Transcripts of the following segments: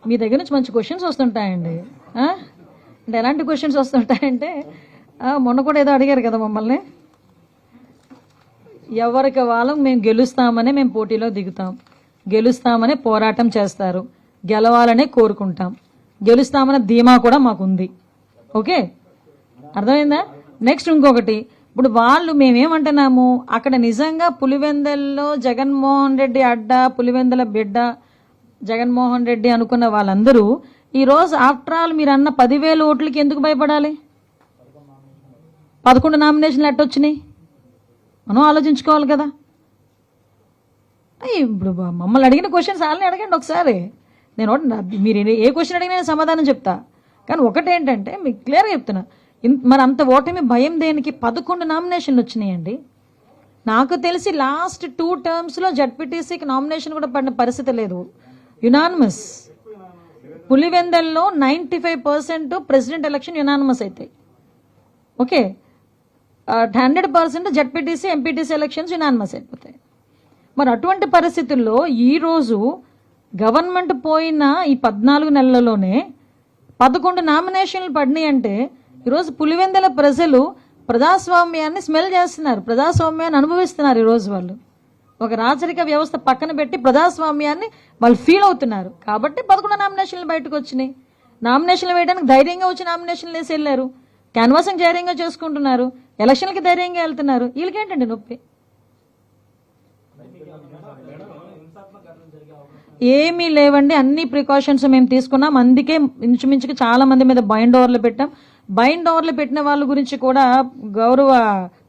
మీ దగ్గర నుంచి మంచి క్వశ్చన్స్ వస్తుంటాయండి. అంటే ఎలాంటి క్వశ్చన్స్ వస్తుంటాయంటే మొన్న కూడా ఏదో అడిగారు కదా మమ్మల్ని, ఎవరికి వాళ్ళం మేము గెలుస్తామని మేము పోటీలో దిగుతాం, గెలుస్తామని పోరాటం చేస్తారు, గెలవాలనే కోరుకుంటాం, గెలుస్తామనే ధీమా కూడా మాకుంది. ఓకే, అర్థమైందా? నెక్స్ట్ ఇంకొకటి, ఇప్పుడు వాళ్ళు మేమేమంటున్నాము, అక్కడ నిజంగా పులివెందల్లో జగన్మోహన్ రెడ్డి అడ్డ, పులివెందల బిడ్డ జగన్మోహన్ రెడ్డి అనుకున్న వాళ్ళందరూ ఈరోజు ఆఫ్టర్ ఆల్ మీరు అన్న 10,000 ఓట్లకి ఎందుకు భయపడాలి? 11 నామినేషన్లు ఎట్టొచ్చినాయి మనం ఆలోచించుకోవాలి కదా. ఇప్పుడు మమ్మల్ని అడిగిన క్వశ్చన్స్ వాళ్ళని అడగండి ఒకసారి. నేను మీరు ఏ క్వశ్చన్ అడిగినా సమాధానం చెప్తా. కానీ ఒకటేంటంటే మీకు క్లియర్గా చెప్తున్నా, మరి అంత ఓటమి భయం దేనికి? 11 నామినేషన్లు వచ్చినాయండి. నాకు తెలిసి లాస్ట్ 2 టర్మ్స్లో జడ్పీటీసీకి నామినేషన్ కూడా పడిన పరిస్థితి లేదు, యునానిమస్. పులివెందల్లో 95% ప్రెసిడెంట్ ఎలక్షన్ యునానిమస్ అవుతాయి. Okay, 100% ZPTC MPTC elections unanimous అయిపోతాయి. మరి అటువంటి పరిస్థితుల్లో ఈరోజు గవర్నమెంట్ పోయిన ఈ 14 నెలలలోనే 11 నామినేషన్లు పడినాయి అంటే ఈరోజు పులివెందల ప్రజలు ప్రజాస్వామ్యాన్ని స్మెల్ చేస్తున్నారు, ప్రజాస్వామ్యాన్ని అనుభవిస్తున్నారు. ఈరోజు వాళ్ళు ఒక రాచరిక వ్యవస్థ పక్కన పెట్టి ప్రజాస్వామ్యాన్ని వాళ్ళు ఫీల్ అవుతున్నారు. కాబట్టి 11 నామినేషన్లు బయటకు వచ్చినాయి. నామినేషన్లు వేయడానికి ధైర్యంగా వచ్చి నామినేషన్లు వేసి వెళ్ళారు, క్యాన్వాసింగ్ ధైర్యంగా చేసుకుంటున్నారు, ఎలక్షన్లకి ధైర్యంగా వెళ్తున్నారు. వీళ్ళకేంటండి నొప్పి? ఏమీ లేవండి, అన్ని ప్రికాషన్స్ మేము తీసుకున్నాం. అందుకే ఇంచుమించుకు చాలా మంది మీద బైండ్ ఓవర్లు పెట్టాం. బైండ్ ఓవర్లు పెట్టిన వాళ్ళ గురించి కూడా గౌరవ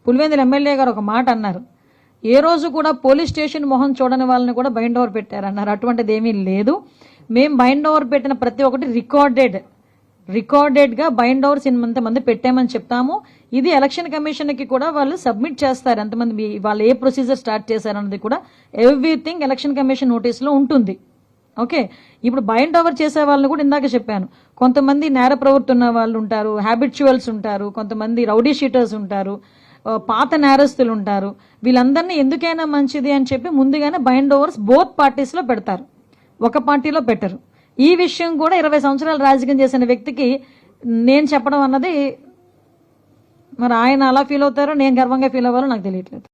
పులివెందుల ఎమ్మెల్యే గారు ఒక మాట అన్నారు, ఏ రోజు కూడా పోలీస్ స్టేషన్ మొహం చూడని వాళ్ళని కూడా బైండ్ ఓవర్ పెట్టారన్నారు. అటువంటిది ఏమీ లేదు. మేము బైండ్ ఓవర్ పెట్టిన ప్రతి ఒక్కటి రికార్డెడ్గా బైండ్ ఓవర్స్ ఇంతమంది పెట్టామని చెప్తాము. ఇది ఎలక్షన్ కమిషన్కి కూడా వాళ్ళు సబ్మిట్ చేస్తారు, ఎంతమంది వాళ్ళు ఏ ప్రొసీజర్ స్టార్ట్ చేశారన్నది కూడా ఎవ్రీథింగ్ ఎలక్షన్ కమిషన్ నోటీస్లో ఉంటుంది. ఓకే, ఇప్పుడు బైండ్ ఓవర్ చేసే వాళ్ళని కూడా ఇందాక చెప్పాను, కొంతమంది నేర ప్రవృత్తున్న వాళ్ళు ఉంటారు, హ్యాబిచువల్స్ ఉంటారు, కొంతమంది రౌడీ షీటర్స్ ఉంటారు, పాత నేరస్తులు ఉంటారు. వీళ్ళందరినీ ఎందుకైనా మంచిది అని చెప్పి ముందుగానే బైండ్ ఓవర్స్ బోత్ పార్టీస్లో పెడతారు, ఒక పార్టీలో పెట్టరు. ఈ విషయం కూడా 20 సంవత్సరాలు రాజకీయం చేసిన వ్యక్తికి నేను చెప్పడం అన్నది, మరి ఆయన అలా ఫీల్ అవుతారో నేను గర్వంగా ఫీల్ అవ్వాలో నాకు తెలియట్లేదు.